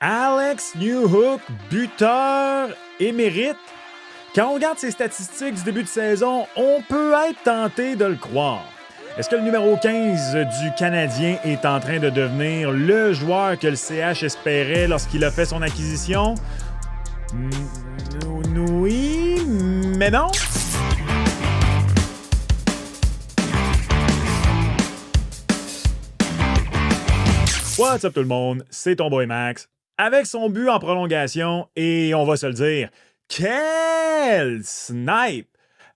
Alex Newhook, buteur émérite. Quand on regarde ses statistiques du début de saison, on peut être tenté de le croire. Est-ce que le numéro 15 du Canadien est en train de devenir le joueur que le CH espérait lorsqu'il a fait son acquisition? Oui, mais non. What's up tout le monde? C'est ton boy Max. Avec son but en prolongation, et on va se le dire, quel snipe!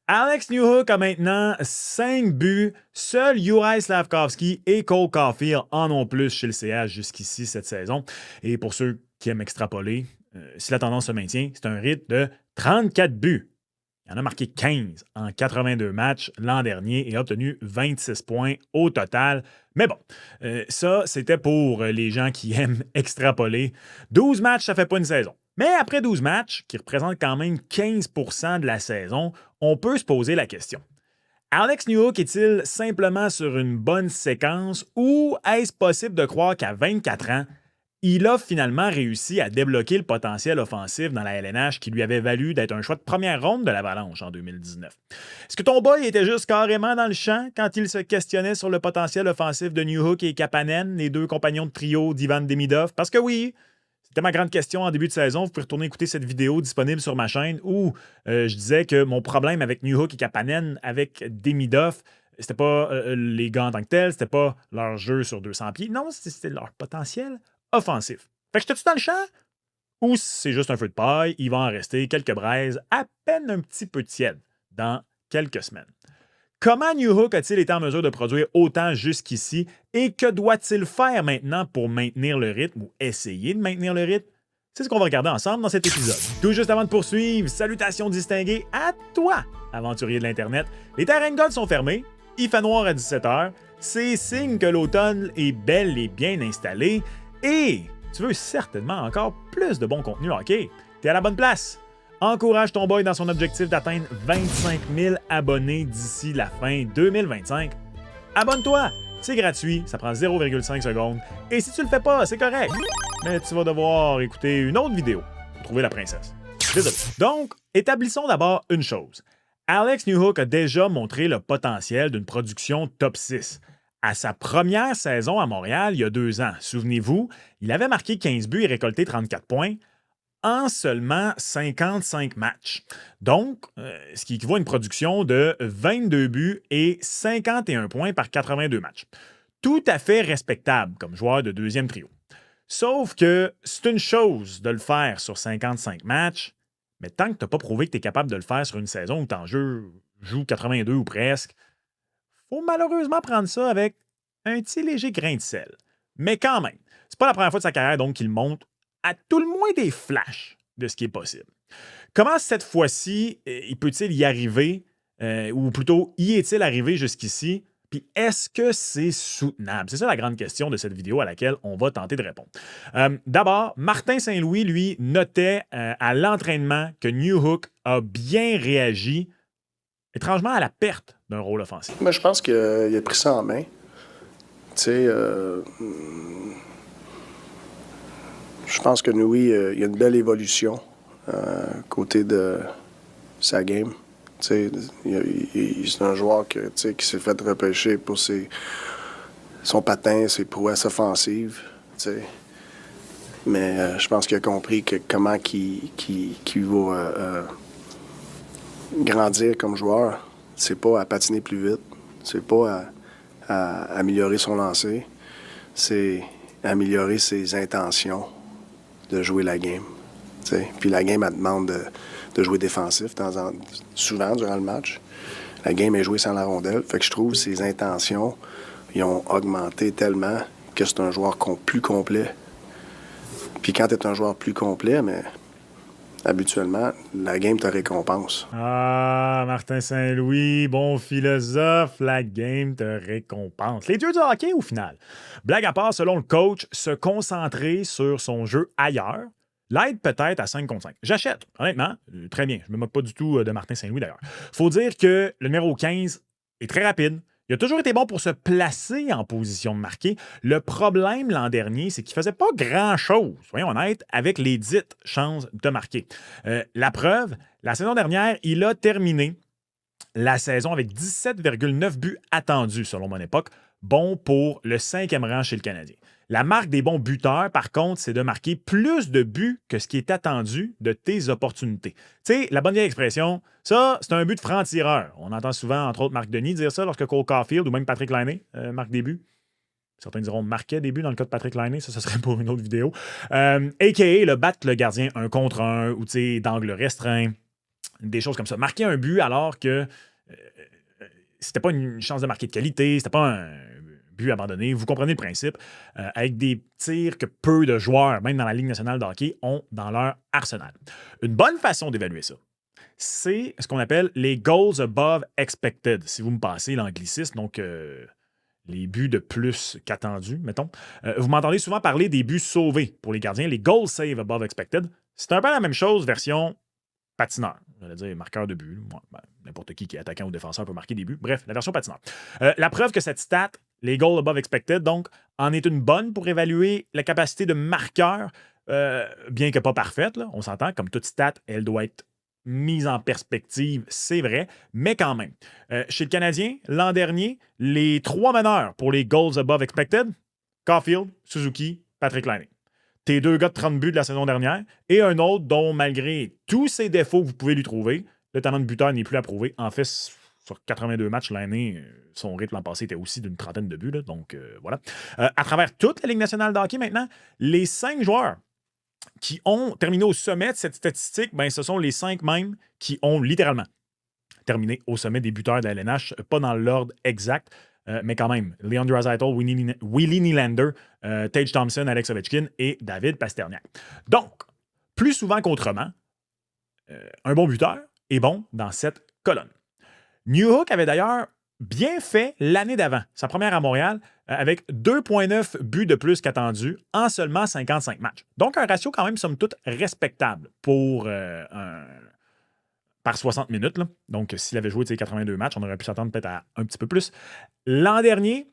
Alex Newhook a maintenant 5 buts. Seul Juraj Slafkovský et Cole Caulfield en ont plus chez le CH jusqu'ici cette saison. Et pour ceux qui aiment extrapoler, si la tendance se maintient, c'est un rythme de 34 buts. Il en a marqué 15 en 82 matchs l'an dernier et a obtenu 26 points au total. Mais bon, ça, c'était pour les gens qui aiment extrapoler. 12 matchs, ça fait pas une saison. Mais après 12 matchs, qui représentent quand même 15% de la saison, on peut se poser la question. Alex Newhook est-il simplement sur une bonne séquence ou est-ce possible de croire qu'à 24 ans, il a finalement réussi à débloquer le potentiel offensif dans la LNH qui lui avait valu d'être un choix de première ronde de l'Avalanche en 2019. Est-ce que ton boy était juste carrément dans le champ quand il se questionnait sur le potentiel offensif de Newhook et Kapanen, les deux compagnons de trio d'Ivan Demidov? Parce que oui, c'était ma grande question en début de saison. Vous pouvez retourner écouter cette vidéo disponible sur ma chaîne où je disais que mon problème avec Newhook et Kapanen, avec Demidov, c'était pas les gars en tant que tels, c'était pas leur jeu sur 200 pieds. Non, c'était leur potentiel offensif. Fait que j'étais-tu dans le champ? Ou c'est juste un feu de paille, il va en rester quelques braises, à peine un petit peu tièdes, dans quelques semaines. Comment Newhook a-t-il été en mesure de produire autant jusqu'ici et que doit-il faire maintenant pour maintenir le rythme ou essayer de maintenir le rythme? C'est ce qu'on va regarder ensemble dans cet épisode. Tout juste avant de poursuivre, salutations distinguées à toi, aventurier de l'Internet. Les terrains de golf sont fermés, il fait noir à 17h, c'est signe que l'automne est bel et bien installé. Et tu veux certainement encore plus de bon contenu hockey. T'es à la bonne place. Encourage ton boy dans son objectif d'atteindre 25 000 abonnés d'ici la fin 2025. Abonne-toi, c'est gratuit, ça prend 0,5 secondes. Et si tu le fais pas, c'est correct. Mais tu vas devoir écouter une autre vidéo pour trouver la princesse. Désolé. Donc, établissons d'abord une chose. Alex Newhook a déjà montré le potentiel d'une production top 6. À sa première saison à Montréal, il y a 2 ans, souvenez-vous, il avait marqué 15 buts et récolté 34 points en seulement 55 matchs. Donc, ce qui équivaut à une production de 22 buts et 51 points par 82 matchs. Tout à fait respectable comme joueur de deuxième trio. Sauf que c'est une chose de le faire sur 55 matchs, mais tant que tu n'as pas prouvé que tu es capable de le faire sur une saison où ton jeu joue 82 ou presque, faut malheureusement prendre ça avec un petit léger grain de sel. Mais quand même, c'est pas la première fois de sa carrière donc qu'il monte à tout le moins des flashs de ce qui est possible. Comment cette fois-ci, il peut-il y arriver, ou plutôt y est-il arrivé jusqu'ici, puis est-ce que c'est soutenable? C'est ça la grande question de cette vidéo à laquelle on va tenter de répondre. D'abord, Martin Saint-Louis, lui, notait à l'entraînement que Newhook a bien réagi étrangement à la perte d'un rôle offensif. Ben, je pense qu'il a pris ça en main. Tu sais, je pense que Nui, il y a une belle évolution côté de sa game. Tu sais, c'est un joueur qui s'est fait repêcher pour son patin, ses prouesses offensives. Tu sais. Mais je pense qu'il a compris comment qu'il va grandir comme joueur. C'est pas à patiner plus vite. C'est pas à améliorer son lancer. C'est améliorer ses intentions de jouer la game. T'sais. Puis la game, elle demande de jouer défensif souvent durant le match. La game est jouée sans la rondelle. Fait que je trouve que ses intentions ils ont augmenté tellement que c'est un joueur plus complet. Puis quand tu es un joueur plus complet, mais habituellement, la game te récompense. Ah, Martin Saint-Louis, bon philosophe, la game te récompense. Les dieux du hockey, au final. Blague à part, selon le coach, se concentrer sur son jeu ailleurs l'aide peut-être à 5 contre 5. J'achète, honnêtement, très bien. Je ne me moque pas du tout de Martin Saint-Louis, d'ailleurs. Faut dire que le numéro 15 est très rapide, Il a toujours été bon pour se placer en position de marquer. Le problème l'an dernier, c'est qu'il ne faisait pas grand-chose, soyons honnêtes, avec les dites chances de marquer. La preuve, la saison dernière, il a terminé la saison avec 17,9 buts attendus, selon mon époque, bon pour le 5e rang chez le Canadien. La marque des bons buteurs, par contre, c'est de marquer plus de buts que ce qui est attendu de tes opportunités. Tu sais, la bonne vieille expression, ça, c'est un but de franc-tireur. On entend souvent, entre autres, Marc Denis dire ça lorsque Cole Caulfield ou même Patrick Laine marquent des buts. Certains diront marquait des buts dans le cas de Patrick Laine, ça serait pour une autre vidéo. A.K.A. le battre le gardien 1 contre 1 ou d'angle restreint, des choses comme ça. Marquer un but alors que c'était pas une chance de marquer de qualité, c'était pas un but abandonné. Vous comprenez le principe. Avec des tirs que peu de joueurs, même dans la Ligue nationale de hockey, ont dans leur arsenal. Une bonne façon d'évaluer ça, c'est ce qu'on appelle les goals above expected, si vous me passez l'anglicisme, donc les buts de plus qu'attendus, mettons. Vous m'entendez souvent parler des buts sauvés pour les gardiens, les goals save above expected. C'est un peu la même chose, version patineur. J'allais dire marqueur de but. N'importe qui est attaquant ou défenseur peut marquer des buts. Bref, la version patineur. La preuve que cette stat, les goals above expected, donc, en est une bonne pour évaluer la capacité de marqueur, bien que pas parfaite, là, on s'entend, comme toute stat, elle doit être mise en perspective, c'est vrai, mais quand même. Chez le Canadien, l'an dernier, les 3 meneurs pour les goals above expected, Caulfield, Suzuki, Patrick Laine. Tes 2 gars de 30 buts de la saison dernière et un autre dont, malgré tous ses défauts que vous pouvez lui trouver, le talent de buteur n'est plus approuvé. En fait, sur 82 matchs l'année, son rythme l'an passé était aussi d'une trentaine de buts. Là, donc, voilà. À travers toute la Ligue nationale de hockey, maintenant, les 5 joueurs qui ont terminé au sommet de cette statistique, ben, ce sont les 5 mêmes qui ont littéralement terminé au sommet des buteurs de la LNH, pas dans l'ordre exact, mais quand même. Leon Draisaitl, Willie Nylander, Tage Thompson, Alex Ovechkin et David Pasternak. Donc, plus souvent qu'autrement, un bon buteur est bon dans cette colonne. Newhook avait d'ailleurs bien fait l'année d'avant, sa première à Montréal, avec 2,9 buts de plus qu'attendu en seulement 55 matchs. Donc, un ratio quand même, somme toute, respectable pour par 60 minutes. Là. Donc, s'il avait joué 82 matchs, on aurait pu s'attendre peut-être à un petit peu plus. L'an dernier,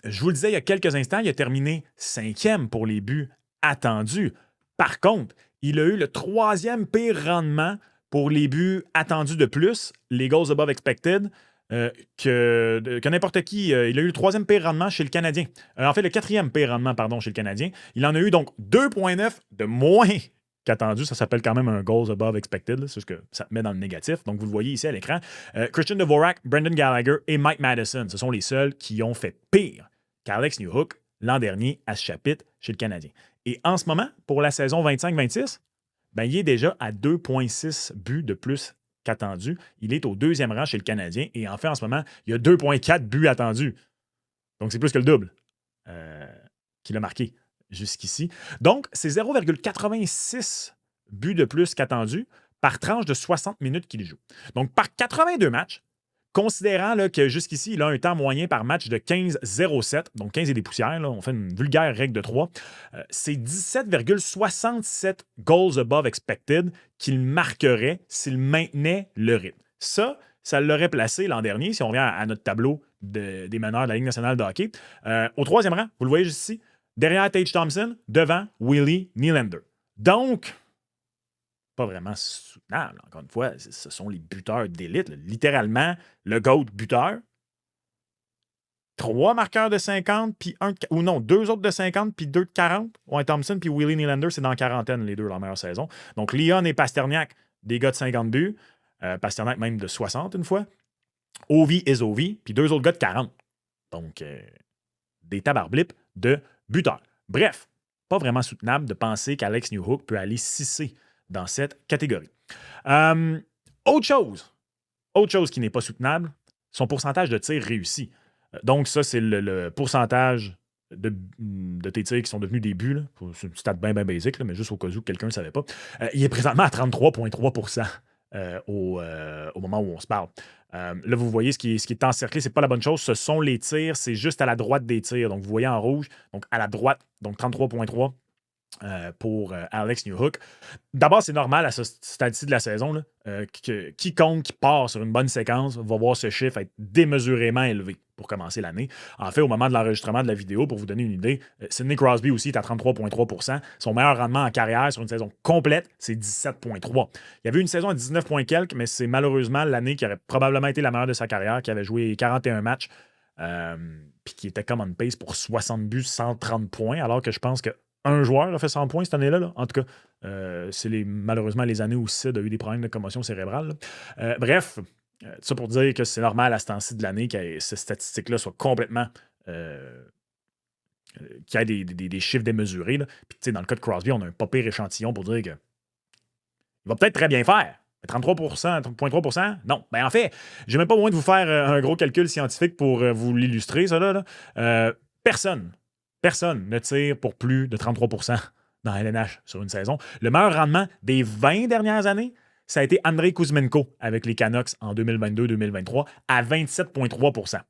je vous le disais il y a quelques instants, il a terminé 5e pour les buts attendus. Par contre, il a eu le 3e pire rendement pour les buts attendus de plus, les goals above expected, que n'importe qui. Il a eu le 3e pire rendement chez le Canadien. En fait, le 4e pire rendement, pardon, chez le Canadien. Il en a eu donc 2,9 de moins qu'attendu. Ça s'appelle quand même un goals above expected. C'est juste que ça te met dans le négatif. Donc, vous le voyez ici à l'écran. Christian Dvorak, Brendan Gallagher et Mike Madison, ce sont les seuls qui ont fait pire qu'Alex Newhook l'an dernier à ce chapitre chez le Canadien. Et en ce moment, pour la saison 25-26, ben, il est déjà à 2,6 buts de plus qu'attendu. Il est au 2e rang chez le Canadien. Et en fait, en ce moment, il y a 2,4 buts attendus. Donc, c'est plus que le double qu'il a marqué jusqu'ici. Donc, c'est 0,86 buts de plus qu'attendu par tranche de 60 minutes qu'il joue. Donc, par 82 matchs, considérant là, que jusqu'ici, il a un temps moyen par match de 15,07, donc 15 et des poussières, là, on fait une vulgaire règle de 3, c'est 17,67 goals above expected qu'il marquerait s'il maintenait le rythme. Ça l'aurait placé l'an dernier, si on revient à notre tableau des meneurs de la Ligue nationale de hockey, au 3e rang, vous le voyez juste ici, derrière Tage Thompson, devant Willie Nylander. Donc, pas vraiment soutenable. Encore une fois, ce sont les buteurs d'élite. Là. Littéralement, le GOAT buteur. 3 marqueurs de 50, puis 2 autres de 50, puis 2 de 40. Ouais, Thompson puis Willie Nylander, c'est dans la quarantaine, les deux, leur meilleure saison. Donc, Leon et Pasternak, des gars de 50 buts. Pasternak même de 60 une fois. Ovi et Zovi, puis 2 autres gars de 40. Donc, des tabarblips de buteurs. Bref, pas vraiment soutenable de penser qu'Alex Newhook peut aller sisser dans cette catégorie. Autre chose qui n'est pas soutenable, son pourcentage de tirs réussis. Donc, ça, c'est le pourcentage de tes tirs qui sont devenus des buts. Là. C'est une stat bien basique, là, mais juste au cas où quelqu'un ne savait pas. Il est présentement à 33,3% au moment où on se parle. Là, vous voyez ce qui est encerclé, c'est pas la bonne chose. Ce sont les tirs, c'est juste à la droite des tirs. Donc, vous voyez en rouge, donc à la droite, donc 33,3%. pour Alex Newhook. D'abord, c'est normal à ce stade-ci de la saison là, que quiconque qui part sur une bonne séquence va voir ce chiffre être démesurément élevé pour commencer l'année. En fait, au moment de l'enregistrement de la vidéo, pour vous donner une idée, Sidney Crosby aussi est à 33,3 %. Son meilleur rendement en carrière sur une saison complète, c'est 17,3. Il y avait une saison à 19 points quelques, mais c'est malheureusement l'année qui aurait probablement été la meilleure de sa carrière, qui avait joué 41 matchs, puis qui était comme on pace pour 60 buts, 130 points, alors que je pense que un joueur a fait 100 points cette année-là. Là. En tout cas, c'est malheureusement les années où Sid a eu des problèmes de commotion cérébrale. Bref, ça pour dire que c'est normal à ce temps-ci de l'année que ces statistiques-là soient complètement... qu'il y ait des chiffres démesurés. Là. Puis, tu sais, dans le cas de Crosby, on a un pas pire échantillon pour dire que il va peut-être très bien faire. Mais 33,3 %? Non. Ben, en fait, j'ai même pas besoin de vous faire un gros calcul scientifique pour vous l'illustrer, ça. Là. Personne ne tire pour plus de 33 % dans LNH sur une saison. Le meilleur rendement des 20 dernières années, ça a été Andrei Kuzmenko avec les Canucks en 2022-2023 à 27,3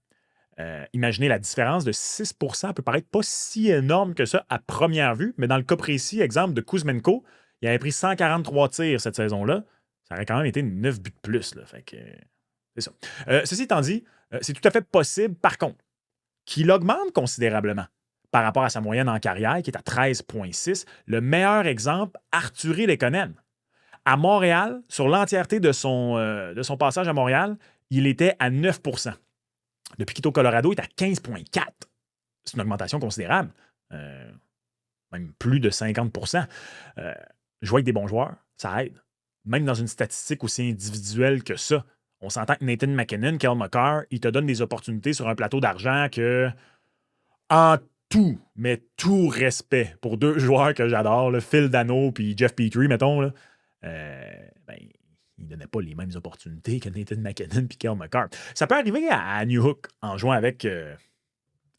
%. Imaginez la différence de 6 % peut paraître pas si énorme que ça à première vue, mais dans le cas précis, exemple de Kuzmenko, il avait pris 143 tirs cette saison-là. Ça aurait quand même été 9 buts de plus. Là. Fait que, c'est ça. Ceci étant dit, c'est tout à fait possible, par contre, qu'il augmente considérablement par rapport à sa moyenne en carrière, qui est à 13,6. Le meilleur exemple, Artturi Lehkonen. À Montréal, sur l'entièreté de son passage à Montréal, il était à 9 %. Depuis qu'il est au Colorado, il est à 15,4 %. C'est une augmentation considérable. Même plus de 50 %. Jouer avec des bons joueurs, ça aide. Même dans une statistique aussi individuelle que ça. On s'entend que Nathan MacKinnon, Cale Makar, ils te donnent des opportunités sur un plateau d'argent que, en tout, mais tout respect pour deux joueurs que j'adore, là, Phil Dano et Jeff Petrie, mettons, là, ils ne donnaient pas les mêmes opportunités que Nathan MacKinnon et Cale Makar. Ça peut arriver à Newhook en jouant avec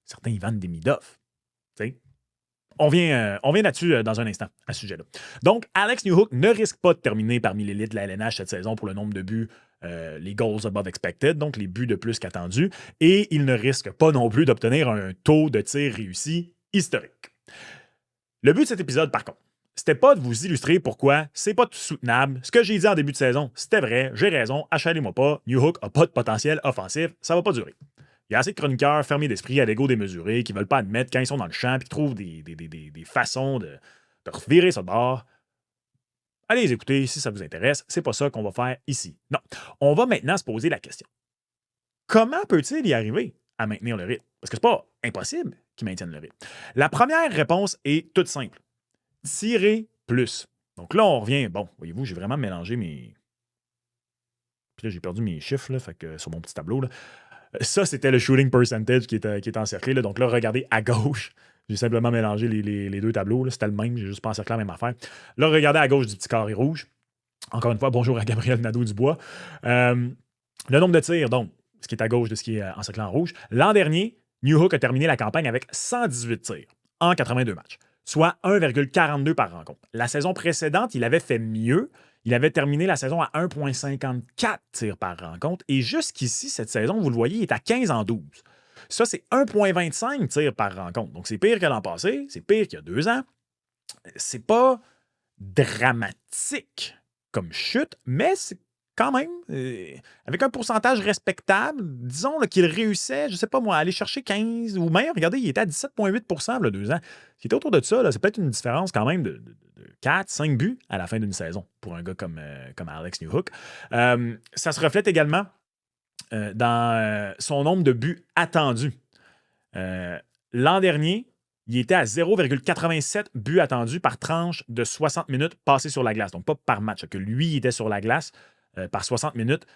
certains Ivan Demidov. Tu sais. On vient là-dessus dans un instant, à ce sujet-là. Donc, Alex Newhook ne risque pas de terminer parmi l'élite de la LNH cette saison pour le nombre de buts, les goals above expected, donc les buts de plus qu'attendus, et il ne risque pas non plus d'obtenir un taux de tir réussi historique. Le but de cet épisode, par contre, c'était pas de vous illustrer pourquoi c'est pas tout soutenable. Ce que j'ai dit en début de saison, c'était vrai, j'ai raison, achalez-moi pas, Newhook n'a pas de potentiel offensif, ça va pas durer. Il y a assez de chroniqueurs fermés d'esprit à l'ego démesuré qui ne veulent pas admettre quand ils sont dans le champ et qui trouvent des façons de revirer ça de bord. Allez les écouter si ça vous intéresse. C'est pas ça qu'on va faire ici. Non. On va maintenant se poser la question. Comment peut-il y arriver à maintenir le rythme? Parce que c'est pas impossible qu'il maintienne le rythme. La première réponse est toute simple. Tirer plus. Donc là, on revient. Bon, voyez-vous, j'ai vraiment mélangé mes. Puis là, j'ai perdu mes chiffres là, fait que sur mon petit tableau. Là. Ça, c'était le shooting percentage qui est encerclé. Là. Donc là, regardez à gauche. J'ai simplement mélangé les deux tableaux. Là. C'était le même. J'ai juste pas encerclé la même affaire. Là, regardez à gauche du petit carré rouge. Encore une fois, bonjour à Gabriel Nadeau-Dubois. Le nombre de tirs, donc, ce qui est à gauche de ce qui est encerclé en rouge. L'an dernier, Newhook a terminé la campagne avec 118 tirs en 82 matchs, soit 1,42 par rencontre. La saison précédente, il avait fait mieux. Il avait terminé la saison à 1,54 tirs par rencontre. Et jusqu'ici, cette saison, vous le voyez, il est à 15 en 12. Ça, c'est 1,25 tirs par rencontre. Donc, c'est pire que l'an passé. C'est pire qu'il y a 2 ans. C'est pas dramatique comme chute, mais c'est quand même, avec un pourcentage respectable, disons là, qu'il réussissait, je ne sais pas moi, à aller chercher 15 ou même, regardez, il était à 17,8 % il y a 2 ans. Ce qui était autour de ça, là, c'est peut-être une différence quand même de 4-5 buts à la fin d'une saison pour un gars comme Alex Newhook. Ça se reflète également dans son nombre de buts attendus. L'an dernier, il était à 0,87 buts attendus par tranche de 60 minutes passées sur la glace. Donc, pas par match, que lui, il était sur la glace par 60 minutes.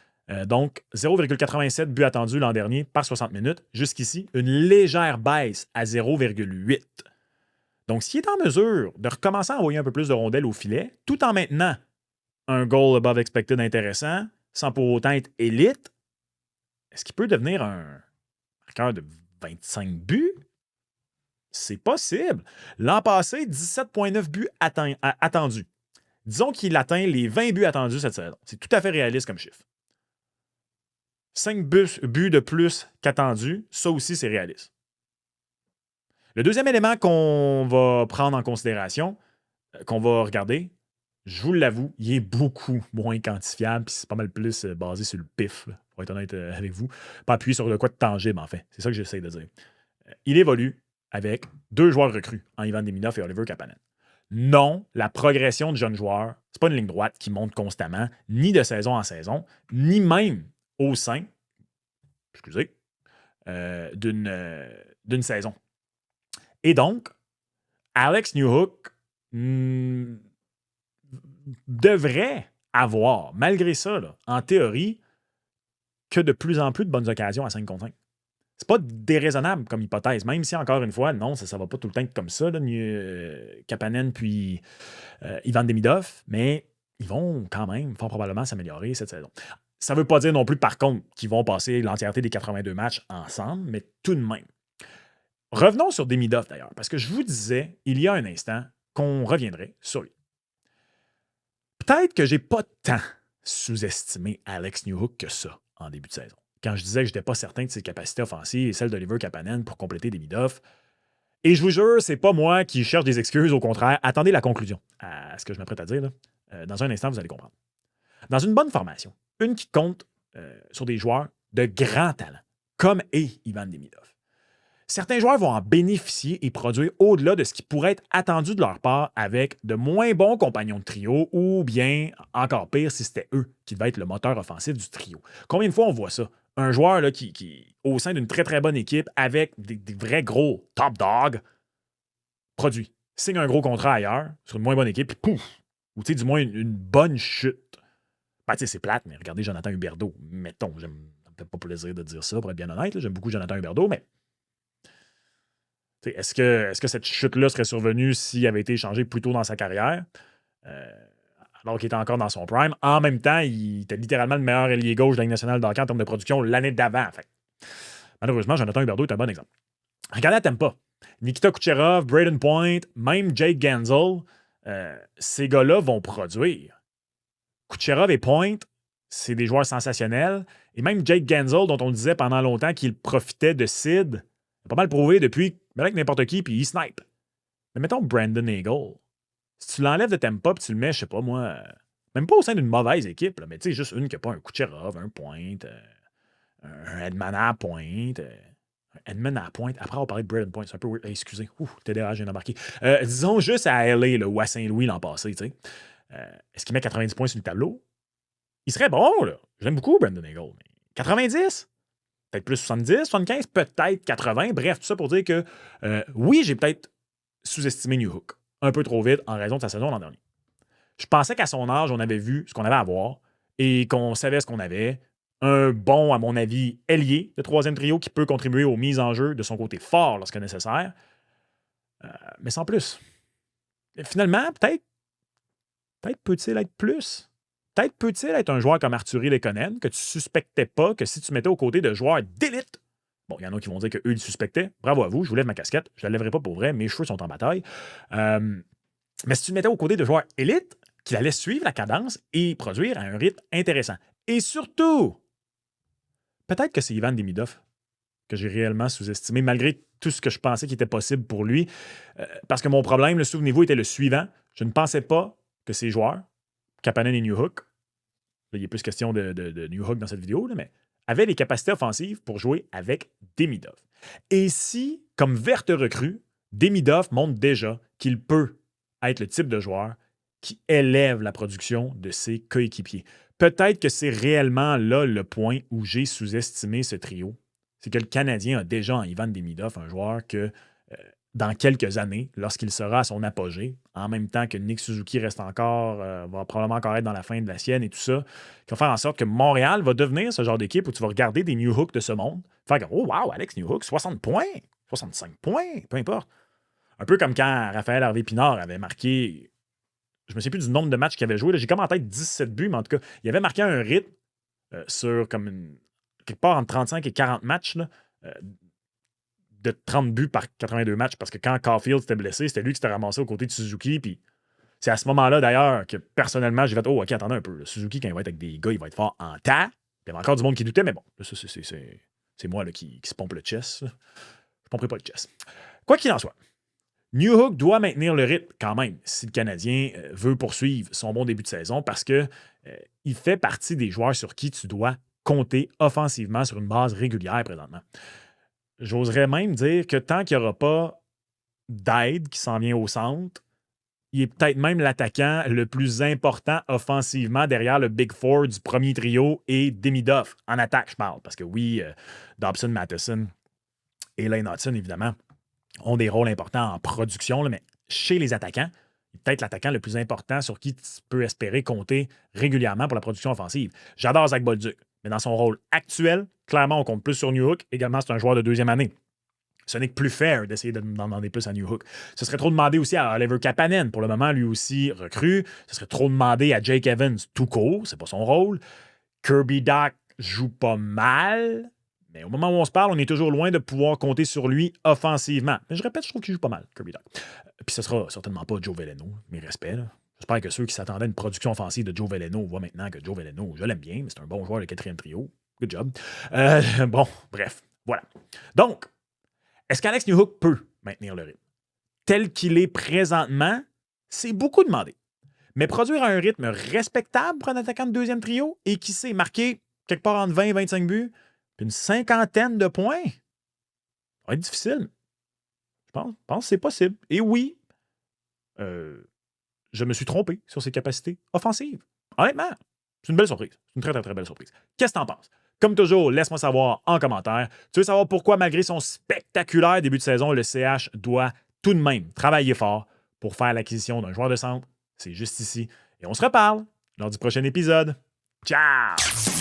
Donc, 0,87 buts attendus l'an dernier par 60 minutes. Jusqu'ici, une légère baisse à 0,8. Donc, s'il est en mesure de recommencer à envoyer un peu plus de rondelles au filet, tout en maintenant un goal above expected intéressant, sans pour autant être élite, est-ce qu'il peut devenir un marqueur de 25 buts? C'est possible. L'an passé, 17,9 buts attendus. Disons qu'il atteint les 20 buts attendus cette saison. C'est tout à fait réaliste comme chiffre. 5 buts de plus qu'attendus, ça aussi, c'est réaliste. Le deuxième élément qu'on va prendre en considération, qu'on va regarder, je vous l'avoue, il est beaucoup moins quantifiable, puis c'est pas mal plus basé sur le pif, là, pour être honnête avec vous. Pas appuyé sur de quoi de tangible, en fait. C'est ça que j'essaie de dire. Il évolue avec 2 joueurs recrues, en Ivan Demidov et Oliver Kapanen. Non, la progression de jeunes joueurs, c'est pas une ligne droite qui monte constamment, ni de saison en saison, ni même au sein, excusez, d'une saison. Et donc, Alex Newhook devrait avoir, malgré ça, là, en théorie, que de plus en plus de bonnes occasions à 5 contre 5. C'est pas déraisonnable comme hypothèse, même si, encore une fois, non, ça va pas tout le temps être comme ça, là, Kapanen puis Ivan Demidov, mais ils vont quand même, fort probablement, s'améliorer cette saison. Ça veut pas dire non plus, par contre, qu'ils vont passer l'entièreté des 82 matchs ensemble, mais tout de même. Revenons sur Demidov, d'ailleurs, parce que je vous disais, il y a un instant, qu'on reviendrait sur lui. Peut-être que j'ai pas tant sous-estimé Alex Newhook que ça en début de saison. Quand je disais que je n'étais pas certain de ses capacités offensives et celles d'Oliver Kapanen pour compléter Demidov. Et je vous jure, c'est pas moi qui cherche des excuses, au contraire. Attendez la conclusion à ce que je m'apprête à dire. Là. Dans un instant, vous allez comprendre. Dans une bonne formation, une qui compte sur des joueurs de grand talent, comme est Ivan Demidov, certains joueurs vont en bénéficier et produire au-delà de ce qui pourrait être attendu de leur part avec de moins bons compagnons de trio ou bien, encore pire, si c'était eux qui devaient être le moteur offensif du trio. Combien de fois on voit ça? Un joueur là, qui, au sein d'une très très bonne équipe avec des vrais gros top dogs, produit, signe un gros contrat ailleurs, sur une moins bonne équipe, puis pouf! Ou tu sais, du moins une bonne chute. Ben, tu sais, c'est plate, mais regardez Jonathan Huberdeau. Mettons, ça me fait pas plaisir de dire ça, pour être bien honnête. Là. J'aime beaucoup Jonathan Huberdeau, mais est-ce que cette chute-là serait survenue s'il avait été échangé plus tôt dans sa carrière, alors qu'il était encore dans son prime? En même temps, il était littéralement le meilleur ailier gauche de la Ligue nationale de hockey en termes de production l'année d'avant. Fait. Malheureusement, Jonathan Huberdeau est un bon exemple. Regardez à Tampa. Nikita Kucherov, Braden Point, même Jake Gensel, ces gars-là vont produire. Kucherov et Point, c'est des joueurs sensationnels. Et même Jake Gensel, dont on disait pendant longtemps qu'il profitait de Sid, a pas mal prouvé depuis, mais avec n'importe qui, puis il snipe. Mais mettons Brandon Hagel. Si tu l'enlèves de Tampa et tu le mets, je sais pas moi, même pas au sein d'une mauvaise équipe, là, mais tu sais, juste une qui n'a pas un Kucherov, un Point, un Edman à Pointe. Un Edman à Pointe. Après, on va parler de Braden Point. C'est un peu weird. Excusez. TDA, j'ai embarqué. Disons juste à LA là, ou à Saint-Louis l'an passé, tu sais. Est-ce qu'il met 90 points sur le tableau? Il serait bon, là. J'aime beaucoup Brandon Hagel. Mais 90? Peut-être plus 70, 75, peut-être 80. Bref, tout ça pour dire que oui, j'ai peut-être sous-estimé Newhook un peu trop vite en raison de sa saison l'an dernier. Je pensais qu'à son âge, on avait vu ce qu'on avait à voir et qu'on savait ce qu'on avait. Un bon, à mon avis, ailier de troisième trio qui peut contribuer aux mises en jeu de son côté fort lorsque nécessaire. Mais sans plus. Et finalement, peut-être peut-il être plus. Peut-être peut-il être un joueur comme Artturi Lekonen que tu suspectais pas que si tu mettais aux côtés de joueurs d'élite. Bon, il y en a qui vont dire qu'eux, ils le suspectaient. Bravo à vous, je vous lève ma casquette. Je ne la lèverai pas pour vrai, mes cheveux sont en bataille. Mais si tu le mettais aux côtés de joueurs élites, qu'il allait suivre la cadence et produire à un rythme intéressant. Et surtout, peut-être que c'est Ivan Demidov que j'ai réellement sous-estimé, malgré tout ce que je pensais qui était possible pour lui. Parce que mon problème, le souvenez-vous, était le suivant. Je ne pensais pas que ces joueurs, Kapanen et Newhook, là, il y a plus question de Newhook dans cette vidéo, là, mais avaient les capacités offensives pour jouer avec Demidov. Et si, comme verte recrue, Demidov montre déjà qu'il peut être le type de joueur qui élève la production de ses coéquipiers. Peut-être que c'est réellement là le point où j'ai sous-estimé ce trio. C'est que le Canadien a déjà en Ivan Demidov un joueur que, dans quelques années, lorsqu'il sera à son apogée, en même temps que Nick Suzuki reste encore, va probablement encore être dans la fin de la sienne et tout ça, qui va faire en sorte que Montréal va devenir ce genre d'équipe où tu vas regarder des Newhook de ce monde, faire comme, oh wow, Alex Newhook, 60 points, 65 points, peu importe. Un peu comme quand Raphaël Harvey-Pinard avait marqué, je ne me souviens plus du nombre de matchs qu'il avait joué, là, j'ai comme en tête 17 buts, mais en tout cas, il avait marqué un rythme sur comme quelque part entre 35 et 40 matchs, là, de 30 buts par 82 matchs, parce que quand Caulfield s'était blessé, c'était lui qui s'était ramassé aux côtés de Suzuki, puis c'est à ce moment-là, d'ailleurs, que personnellement, j'ai fait « Oh, OK, attendez un peu, là, Suzuki, quand il va être avec des gars, il va être fort en tas. » Il y avait encore du monde qui doutait, mais bon, là, ça, c'est moi là, qui se pompe le chess. Je ne pomperai pas le chess. Quoi qu'il en soit, Newhook doit maintenir le rythme quand même si le Canadien veut poursuivre son bon début de saison parce que il fait partie des joueurs sur qui tu dois compter offensivement sur une base régulière présentement. J'oserais même dire que tant qu'il n'y aura pas d'aide qui s'en vient au centre, il est peut-être même l'attaquant le plus important offensivement derrière le Big Four du premier trio et Demidov. En attaque, je parle. Parce que oui, Dobson, Matheson et Lane Hudson, évidemment, ont des rôles importants en production, là, mais chez les attaquants, il est peut-être l'attaquant le plus important sur qui tu peux espérer compter régulièrement pour la production offensive. J'adore Zach Bolduc, mais dans son rôle actuel, clairement, on compte plus sur Newhook. Également, c'est un joueur de deuxième année. Ce n'est que plus fair d'essayer d'en demander plus à Newhook. Ce serait trop demandé aussi à Oliver Kapanen, pour le moment, lui aussi recrue. Ce serait trop demandé à Jake Evans, tout court, c'est pas son rôle. Kirby Dach joue pas mal, mais au moment où on se parle, on est toujours loin de pouvoir compter sur lui offensivement. Mais je répète, je trouve qu'il joue pas mal, Kirby Dach. Puis ce sera certainement pas Joe Veleno, mes respects. Là. J'espère que ceux qui s'attendaient à une production offensive de Joe Veleno voient maintenant que Joe Veleno, je l'aime bien, mais c'est un bon joueur de quatrième trio. Good job. Bon, bref, voilà. Donc, est-ce qu'Alex Newhook peut maintenir le rythme? Tel qu'il est présentement, c'est beaucoup demandé. Mais produire à un rythme respectable pour un attaquant de deuxième trio et qui sait marquer quelque part entre 20 et 25 buts, puis une cinquantaine de points, ça va être difficile. Je pense que c'est possible. Et oui, je me suis trompé sur ses capacités offensives. Honnêtement, c'est une belle surprise. C'est une très, très, très belle surprise. Qu'est-ce que t'en penses? Comme toujours, laisse-moi savoir en commentaire. Tu veux savoir pourquoi, malgré son spectaculaire début de saison, le CH doit tout de même travailler fort pour faire l'acquisition d'un joueur de centre? C'est juste ici. Et on se reparle lors du prochain épisode. Ciao!